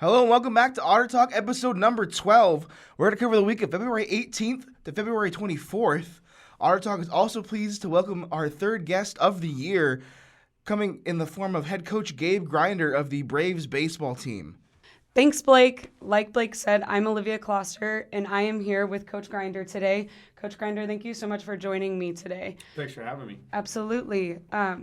Hello and welcome back to Otter Talk, episode number 12. We're going to cover the week of February 18th to February 24th. Otter Talk is also pleased to welcome our third guest of the year, coming in the form of head coach Gabe Grinder of the Braves baseball team. Thanks, Blake. Like Blake said, I'm Olivia Kloster, and I am here with Coach Grinder today. Coach Grinder, thank you so much for joining me today. Thanks for having me. Absolutely.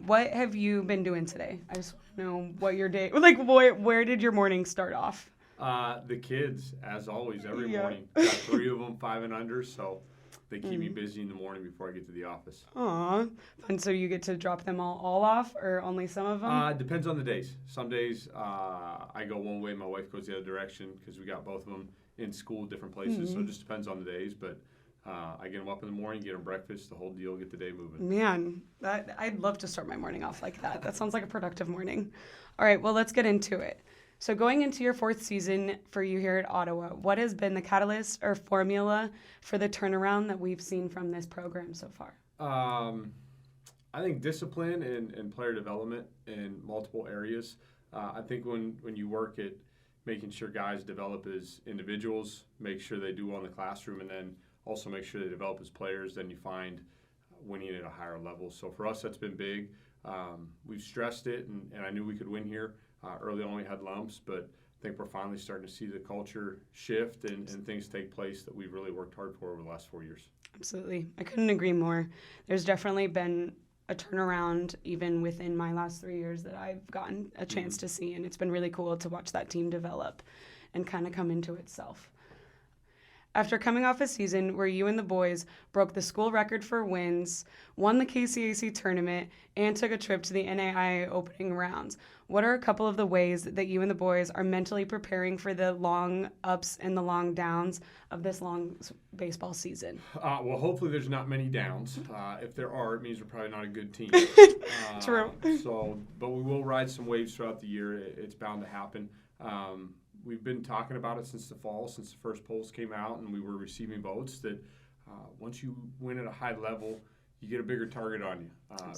What have you been doing today? I just want to know what your day, where did your morning start off? The kids, as always, every morning. Got 3 of them, 5 and under, so they keep me busy in the morning before I get to the office. Aw. And so you get to drop them all off, or only some of them? Depends on the days. Some days I go one way, my wife goes the other direction because we got both of them in school, different places, so it just depends on the days. But I get them up in the morning, get them breakfast, the whole deal, get the day moving. Man, I'd love to start my morning off like that. That sounds like a productive morning. All right, well, let's get into it. So going into your 4th season for you here at Ottawa, what has been the catalyst or formula for the turnaround that we've seen from this program so far? I think discipline and player development in multiple areas. I think when you work at making sure guys develop as individuals, make sure they do well in the classroom, and then also make sure they develop as players, then you find winning at a higher level. So for us, that's been big. We've stressed it, and I knew we could win here. Early on, we had lumps, but I think we're finally starting to see the culture shift and things take place that we've really worked hard for over the last 4 years. Absolutely. I couldn't agree more. There's definitely been a turnaround even within my last 3 years that I've gotten a chance to see, and it's been really cool to watch that team develop and kind of come into itself. After coming off a season where you and the boys broke the school record for wins, won the KCAC tournament, and took a trip to the NAIA opening rounds, what are a couple of the ways that you and the boys are mentally preparing for the long ups and the long downs of this long baseball season? Well, hopefully there's not many downs. If there are, it means we're probably not a good team. True. But we will ride some waves throughout the year. It's bound to happen. We've been talking about it since the fall, since the first polls came out, and we were receiving votes that once you win at a high level, you get a bigger target on you.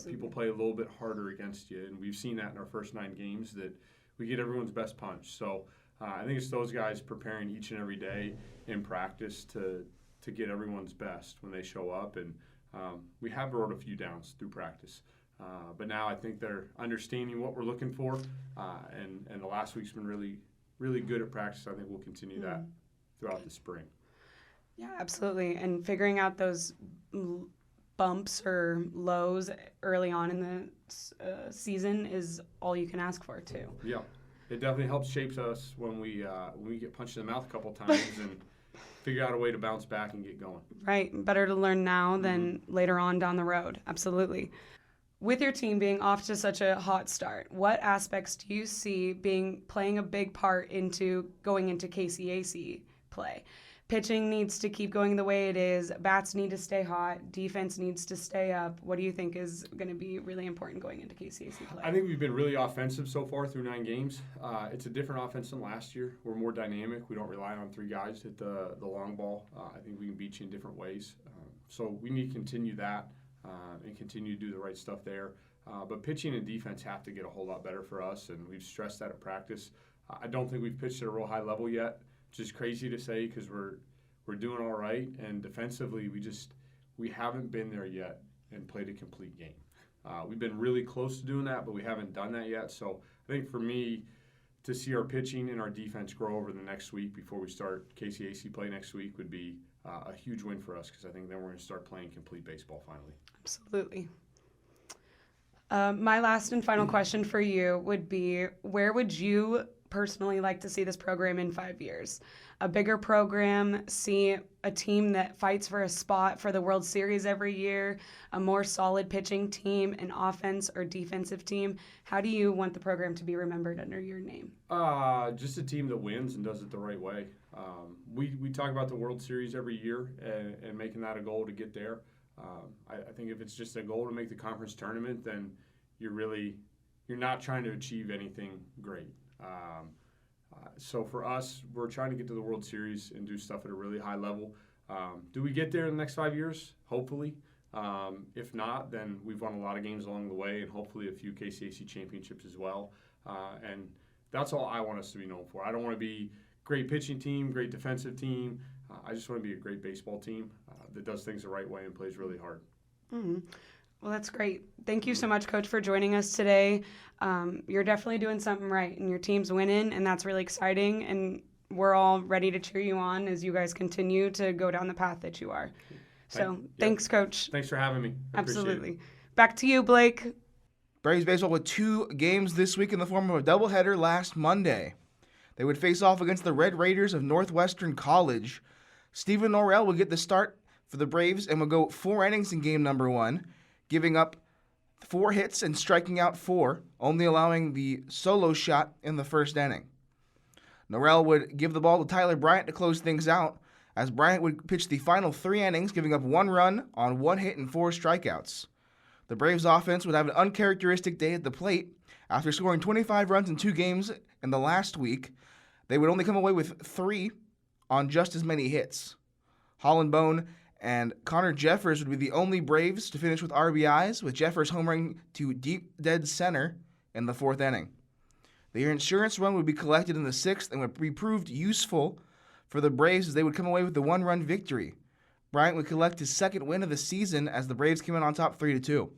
People play a little bit harder against you, and we've seen that in our first 9 games that we get everyone's best punch. So I think it's those guys preparing each and every day in practice to get everyone's best when they show up. And we have rode a few downs through practice. But now I think they're understanding what we're looking for, and the last week's been really good at practice. I think we'll continue that throughout the spring. Yeah, absolutely. And figuring out those bumps or lows early on in the season is all you can ask for, too. Yeah, it definitely helps shape us when we get punched in the mouth a couple times and figure out a way to bounce back and get going. Right. Better to learn now than later on down the road. Absolutely. With your team being off to such a hot start, what aspects do you see playing a big part into going into KCAC play? Pitching needs to keep going the way it is. Bats need to stay hot. Defense needs to stay up. What do you think is going to be really important going into KCAC play? I think we've been really offensive so far through 9 games. It's a different offense than last year. We're more dynamic. We don't rely on 3 guys at the long ball. I think we can beat you in different ways. So we need to continue that. And continue to do the right stuff there. But pitching and defense have to get a whole lot better for us, and we've stressed that at practice. I don't think we've pitched at a real high level yet, which is crazy to say because we're doing all right, and defensively we haven't been there yet and played a complete game. We've been really close to doing that, but we haven't done that yet. So I think for me, to see our pitching and our defense grow over the next week before we start KCAC play next week would be a huge win for us because I think then we're going to start playing complete baseball finally. Absolutely. My last and final question for you would be, where would you personally like to see this program in 5 years? A bigger program, see a team that fights for a spot for the World Series every year, a more solid pitching team, an offense or defensive team. How do you want the program to be remembered under your name? Just a team that wins and does it the right way. We talk about the World Series every year and making that a goal to get there. I think if it's just a goal to make the conference tournament, then you're not trying to achieve anything great. So for us, we're trying to get to the World Series and do stuff at a really high level. Do we get there in the next 5 years? Hopefully. If not, then we've won a lot of games along the way and hopefully a few KCAC championships as well. And That's all I want us to be known for. I don't want to be great pitching team, great defensive team. I just want to be a great baseball team that does things the right way and plays really hard. Mm-hmm. Well, that's great. Thank you so much, Coach, for joining us today. You're definitely doing something right, and your team's winning, and that's really exciting. And we're all ready to cheer you on as you guys continue to go down the path that you are. So thanks, Coach. Thanks for having me. Absolutely. Back to you, Blake. Braves baseball with 2 games this week in the form of a doubleheader last Monday. They would face off against the Red Raiders of Northwestern College. Stephen Norrell would get the start for the Braves and would go 4 innings in game number 1, giving up 4 hits and striking out 4, only allowing the solo shot in the first inning. Norrell would give the ball to Tyler Bryant to close things out, as Bryant would pitch the final 3 innings, giving up 1 run on 1 hit and 4 strikeouts. The Braves offense would have an uncharacteristic day at the plate. After scoring 25 runs in 2 games in the last week, they would only come away with 3 on just as many hits. Holland Bone and Connor Jeffers would be the only Braves to finish with RBIs, with Jeffers homering to deep dead center in the 4th inning. The insurance run would be collected in the 6th and would be proved useful for the Braves as they would come away with the 1-run victory. Bryant would collect his 2nd win of the season as the Braves came in on top 3-2.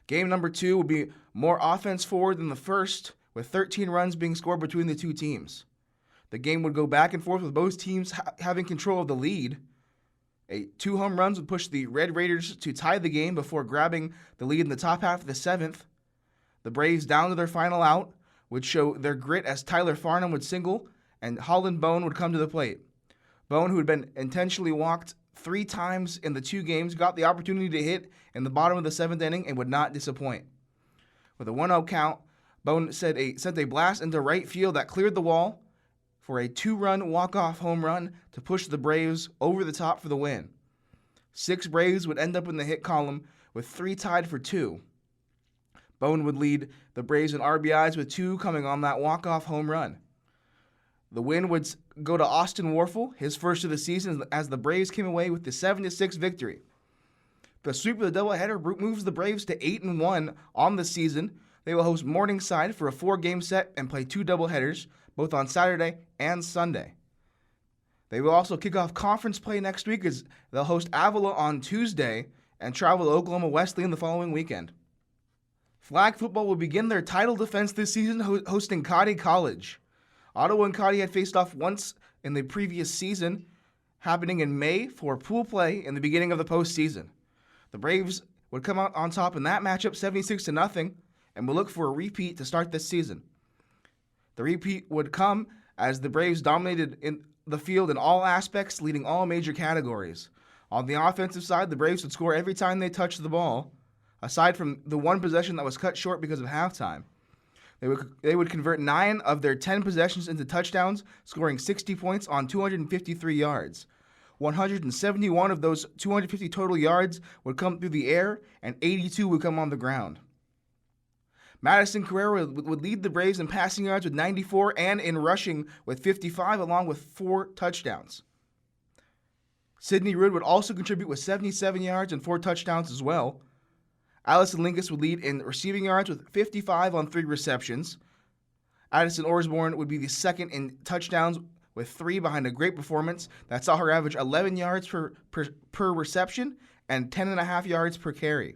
Game number 2 would be more offense forward than the first, with 13 runs being scored between the 2 teams. The game would go back and forth with both teams having control of the lead. 2 home runs would push the Red Raiders to tie the game before grabbing the lead in the top half of the 7th. The Braves, down to their final out, would show their grit as Tyler Farnham would single and Holland Bone would come to the plate. Bone, who had been intentionally walked 3 times in the 2 games, got the opportunity to hit in the bottom of the 7th inning and would not disappoint. With a 1-0 count, Bone sent a blast into right field that cleared the wall for a 2-run walk-off home run to push the Braves over the top for the win. 6 Braves would end up in the hit column, with 3 tied for 2. Bone would lead the Braves in RBIs, with 2 coming on that walk-off home run. The win would go to Austin Warfel, his first of the season, as the Braves came away with the 7-6 victory. The sweep of the doubleheader moves the Braves to 8-1 on the season. They will host Morningside for a 4-game set and play 2 doubleheaders, both on Saturday and Sunday. They will also kick off conference play next week as they'll host Avila on Tuesday and travel to Oklahoma Wesleyan the following weekend. Flag football will begin their title defense this season hosting Cody College. Ottawa and Cody had faced off once in the previous season, happening in May for pool play in the beginning of the postseason. The Braves would come out on top in that matchup 76-0 and will look for a repeat to start this season. The repeat would come as the Braves dominated in the field in all aspects, leading all major categories. On the offensive side, the Braves would score every time they touched the ball, aside from the 1 possession that was cut short because of halftime. They would convert 9 of their 10 possessions into touchdowns, scoring 60 points on 253 yards. 171 of those 250 total yards would come through the air, and 82 would come on the ground. Madison Carrera would lead the Braves in passing yards with 94 and in rushing with 55, along with 4 touchdowns. Sidney Rood would also contribute with 77 yards and 4 touchdowns as well. Allison Lingus would lead in receiving yards with 55 on 3 receptions. Addison Orsborn would be the second in touchdowns with 3 behind a great performance that saw her average 11 yards per reception and 10.5 yards per carry.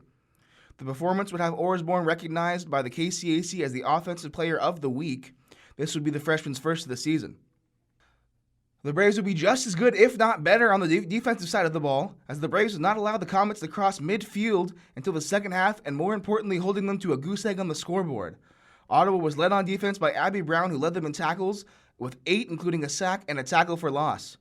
The performance would have Orsborn recognized by the KCAC as the Offensive Player of the Week. This would be the freshman's first of the season. The Braves would be just as good, if not better, on the defensive side of the ball, as the Braves would not allow the Comets to cross midfield until the second half, and more importantly, holding them to a goose egg on the scoreboard. Ottawa was led on defense by Abby Brown, who led them in tackles, with 8, including a sack and a tackle for loss.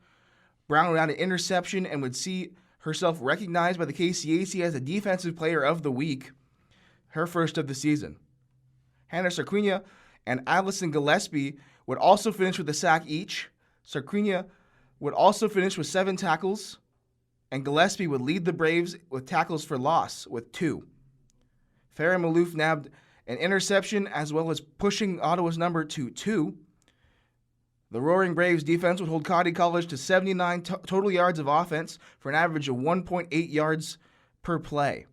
Brown would add an interception and would see herself recognized by the KCAC as the Defensive Player of the Week, her first of the season. Hannah Sarquina and Allison Gillespie would also finish with a sack each. Sarquina would also finish with 7 tackles, and Gillespie would lead the Braves with tackles for loss with 2. Farah Malouf nabbed an interception as well as pushing Ottawa's number to 2. The Roaring Braves defense would hold Cody College to 79 total yards of offense for an average of 1.8 yards per play.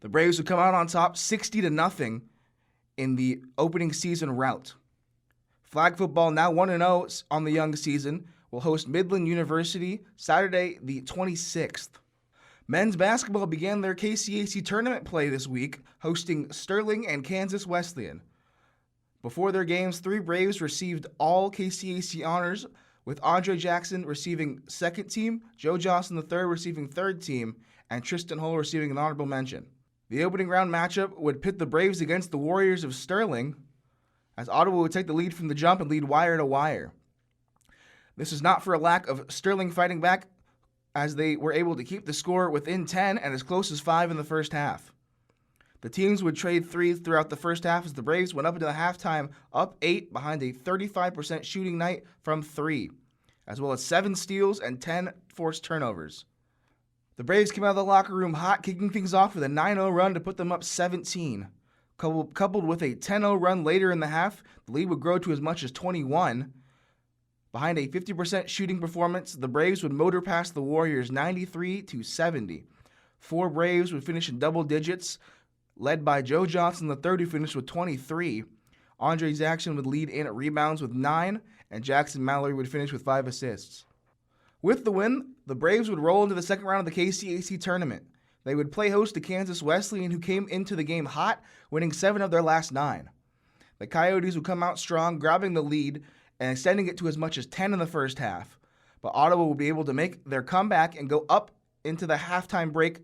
The Braves would come out on top 60-0 in the opening season route. Flag football, now 1-0 on the young season, will host Midland University Saturday the 26th. Men's basketball began their KCAC tournament play this week, hosting Sterling and Kansas Wesleyan. Before their games, 3 Braves received all KCAC honors, with Andre Jackson receiving second team, Joe Johnson III receiving third team, and Tristan Hull receiving an honorable mention. The opening round matchup would pit the Braves against the Warriors of Sterling, as Ottawa would take the lead from the jump and lead wire to wire. This is not for a lack of Sterling fighting back, as they were able to keep the score within 10 and as close as 5 in the first half. The teams would trade threes throughout the first half as the Braves went up into the halftime up 8 behind a 35% shooting night from 3, as well as 7 steals and 10 forced turnovers. The Braves came out of the locker room hot, kicking things off with a 9-0 run to put them up 17. Coupled with a 10-0 run later in the half, the lead would grow to as much as 21. Behind a 50% shooting performance, the Braves would motor past the Warriors 93-70. 4 Braves would finish in double digits, led by Joe Johnson III, who finished with 23. Andre Jackson would lead in rebounds with 9, and Jackson Mallory would finish with 5 assists. With the win, the Braves would roll into the second round of the KCAC tournament. They would play host to Kansas Wesleyan, who came into the game hot, winning 7 of their last 9. The Coyotes would come out strong, grabbing the lead and extending it to as much as 10 in the first half. But Ottawa would be able to make their comeback and go up into the halftime break,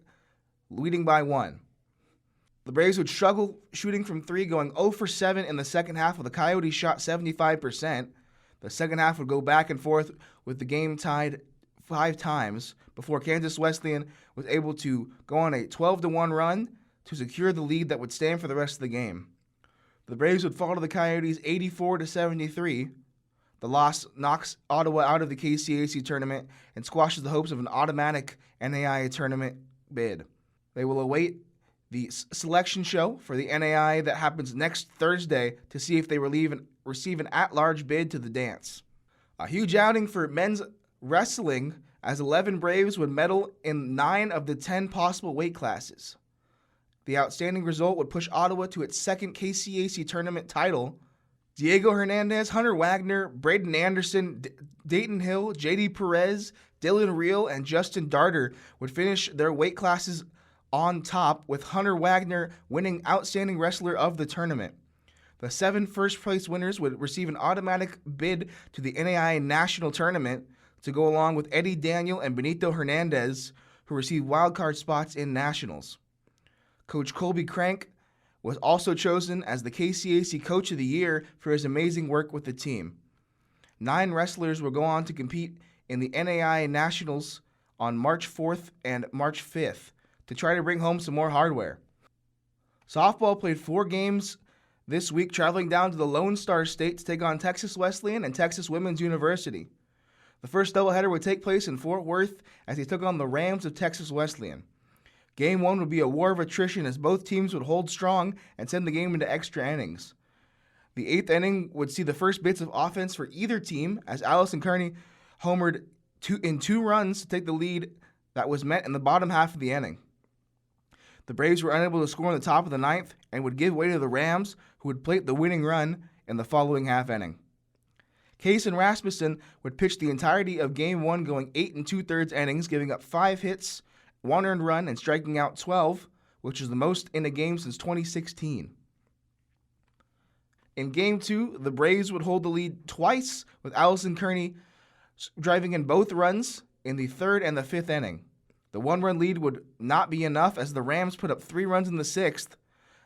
leading by 1. The Braves would struggle shooting from 3, going 0 for 7 in the second half, while the Coyotes shot 75%. The second half would go back and forth with the game tied 5 times before Kansas Wesleyan was able to go on a 12-1 run to secure the lead that would stand for the rest of the game. The Braves would fall to the Coyotes 84-73. The loss knocks Ottawa out of the KCAC tournament and squashes the hopes of an automatic NAIA tournament bid. They will await the selection show for the NAIA that happens next Thursday to see if they receive an at-large bid to the dance. A huge outing for men's wrestling, as 11 Braves would medal in 9 of the 10 possible weight classes. The outstanding result would push Ottawa to its second KCAC tournament title. Diego Hernandez, Hunter Wagner, Braden Anderson, Dayton Hill, JD Perez, Dylan Reel, and Justin Darter would finish their weight classes on top, with Hunter Wagner winning Outstanding Wrestler of the tournament. The 7 first-place winners would receive an automatic bid to the NAIA National Tournament to go along with Eddie Daniel and Benito Hernandez, who received wildcard spots in Nationals. Coach Colby Crank was also chosen as the KCAC Coach of the Year for his amazing work with the team. 9 wrestlers will go on to compete in the NAIA Nationals on March 4th and March 5th to try to bring home some more hardware. Softball played 4 games this week, traveling down to the Lone Star State to take on Texas Wesleyan and Texas Women's University. The first doubleheader would take place in Fort Worth as they took on the Rams of Texas Wesleyan. Game 1 would be a war of attrition as both teams would hold strong and send the game into extra innings. The 8th inning would see the first bits of offense for either team as Allison Kearney homered in 2 runs to take the lead that was met in the bottom half of the inning. The Braves were unable to score in the top of the 9th and would give way to the Rams, who would plate the winning run in the following half inning. Kason Rasmussen would pitch the entirety of Game 1, going 8 2/3 innings, giving up 5 hits, 1 earned run, and striking out 12, which is the most in a game since 2016. In Game 2, the Braves would hold the lead twice, with Allison Kearney driving in both runs in the 3rd and the 5th inning. The 1-run lead would not be enough as the Rams put up 3 runs in the 6th.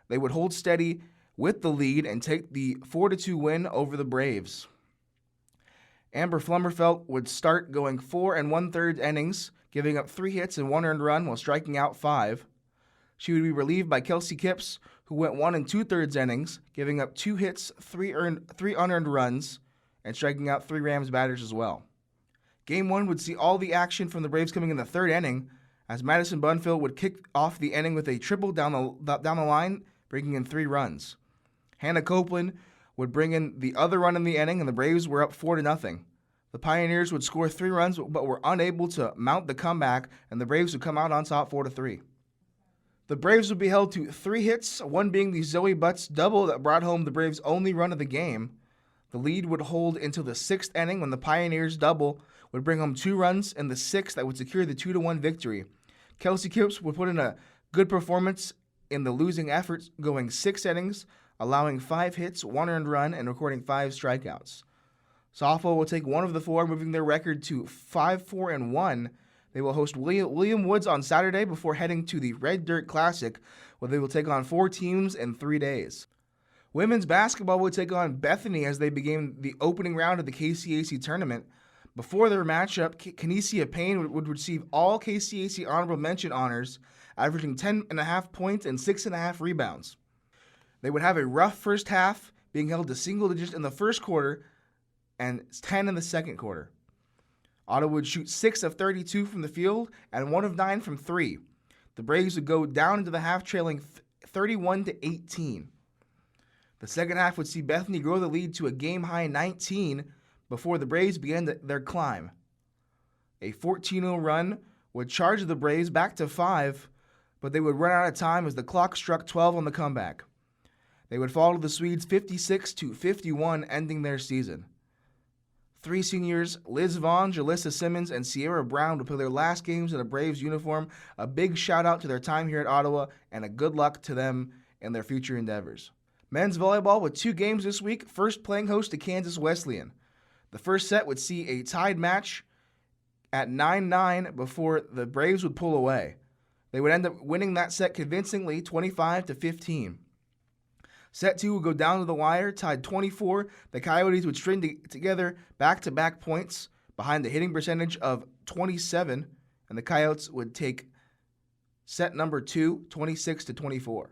They would hold steady with the lead and take the 4-2 win over the Braves. Amber Flummerfelt would start going 4 1/3 innings, giving up 3 hits and 1 earned run while striking out 5. She would be relieved by Kelsey Kipps, who went 1 2/3 innings, giving up 2 hits, 3 unearned runs, and striking out 3 Rams batters as well. Game 1 would see all the action from the Braves coming in the 3rd inning, as Madison Bunfield would kick off the inning with a triple down the line, bringing in 3 runs. Hannah Copeland would bring in the other run in the inning, and the Braves were up 4-0. The Pioneers would score 3 runs, but were unable to mount the comeback, and the Braves would come out on top 4-3. The Braves would be held to 3 hits, one being the Zoe Butts double that brought home the Braves' only run of the game. The lead would hold until the 6th inning when the Pioneers' double would bring home 2 runs in the 6th that would secure the 2-1 victory. Kelsey Kipps would put in a good performance in the losing efforts, going 6 innings, allowing 5 hits, 1 earned run, and recording 5 strikeouts. Softball will take 1 of the 4, moving their record to 5-4-1. They will host William Woods on Saturday before heading to the Red Dirt Classic, where they will take on 4 teams in 3 days. Women's basketball will take on Bethany as they begin the opening round of the KCAC tournament. Before their matchup, Kinesia Payne would receive all KCAC honorable mention honors, averaging 10.5 points and 6.5 rebounds. They would have a rough first half, being held to single digits in the first quarter and 10 in the second quarter. Ottawa would shoot 6 of 32 from the field and 1 of 9 from 3. The Braves would go down into the half trailing 31-18. The second half would see Bethany grow the lead to a game-high 19 before the Braves began their climb. A 14-0 run would charge the Braves back to 5, but they would run out of time as the clock struck 12 on the comeback. They would fall to the Swedes 56-51, ending their season. 3 seniors, Liz Vaughn, Jalissa Simmons, and Sierra Brown, would play their last games in a Braves uniform. A big shout-out to their time here at Ottawa, and a good luck to them in their future endeavors. Men's volleyball with 2 games this week, first playing host to Kansas Wesleyan. The first set would see a tied match at 9-9 before the Braves would pull away. They would end up winning that set convincingly, 25-15. Set 2 would go down to the wire, tied 24. The Coyotes would string together back-to-back points behind the hitting percentage of 27, and the Coyotes would take set number 2, 26-24.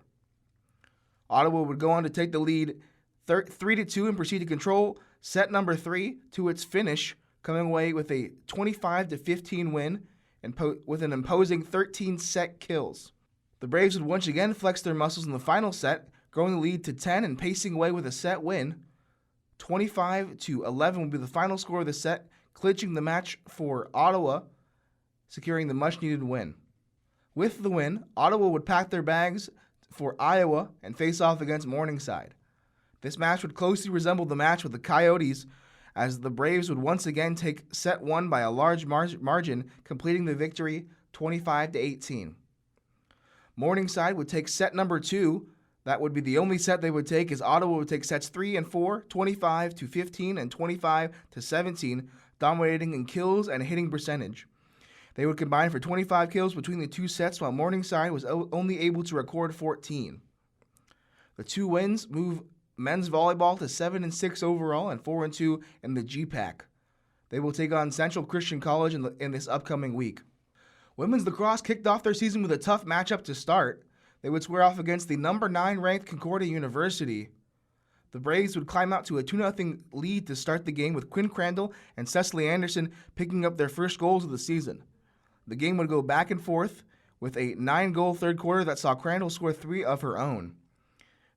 Ottawa would go on to take the lead 3-2 and proceed to control set number 3 to its finish, coming away with a 25-15 win and with an imposing 13 set kills. The Braves would once again flex their muscles in the final set, growing the lead to 10 and pacing away with a set win. 25-11 would be the final score of the set, clinching the match for Ottawa, securing the much-needed win. With the win, Ottawa would pack their bags for Iowa and face off against Morningside. This match would closely resemble the match with the Coyotes, as the Braves would once again take set 1 by a large margin, completing the victory 25-18. Morningside would take set number 2. That would be the only set they would take, as Ottawa would take sets 3 and 4, 25-15 and 25-17, dominating in kills and hitting percentage. They would combine for 25 kills between the 2 sets, while Morningside was only able to record 14. The 2 wins move men's volleyball to 7-6 overall and 4-2 in the GPAC. They will take on Central Christian College in this upcoming week. Women's lacrosse kicked off their season with a tough matchup to start. They would square off against the number 9 ranked Concordia University. The Braves would climb out to a 2-0 lead to start the game, with Quinn Crandall and Cecily Anderson picking up their first goals of the season. The game would go back and forth with a 9-goal third quarter that saw Crandall score 3 of her own.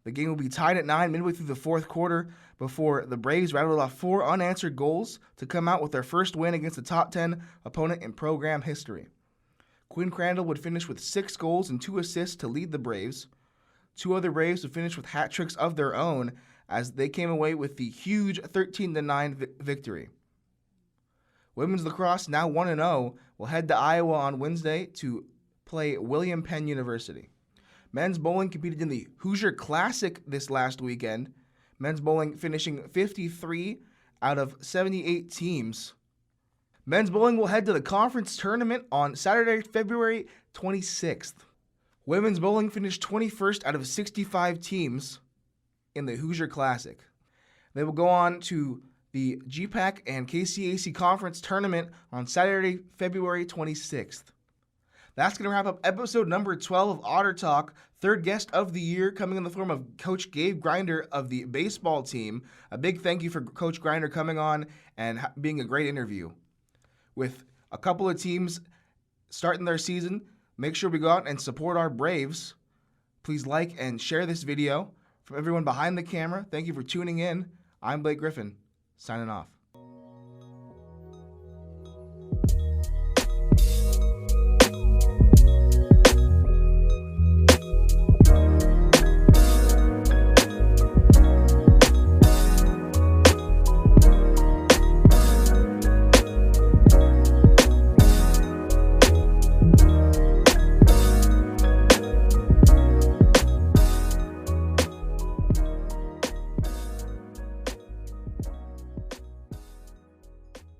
The game will be tied at 9 midway through the fourth quarter before the Braves rattled off 4 unanswered goals to come out with their first win against a top 10 opponent in program history. Quinn Crandall would finish with 6 goals and 2 assists to lead the Braves. 2 other Braves would finish with hat tricks of their own as they came away with the huge 13-9 victory. Women's lacrosse, now 1-0, will head to Iowa on Wednesday to play William Penn University. Men's bowling competed in the Hoosier Classic this last weekend. Men's bowling finishing 53 out of 78 teams. Men's bowling will head to the conference tournament on Saturday, February 26th. Women's bowling finished 21st out of 65 teams in the Hoosier Classic. They will go on to the GPAC and KCAC conference tournament on Saturday, February 26th. That's going to wrap up episode number 12 of Otter Talk. Third guest of the year coming in the form of Coach Gabe Grinder of the baseball team. A big thank you for Coach Grinder coming on and being a great interview. With a couple of teams starting their season, make sure we go out and support our Braves. Please like and share this video. From everyone behind the camera, thank you for tuning in. I'm Blake Griffin, signing off.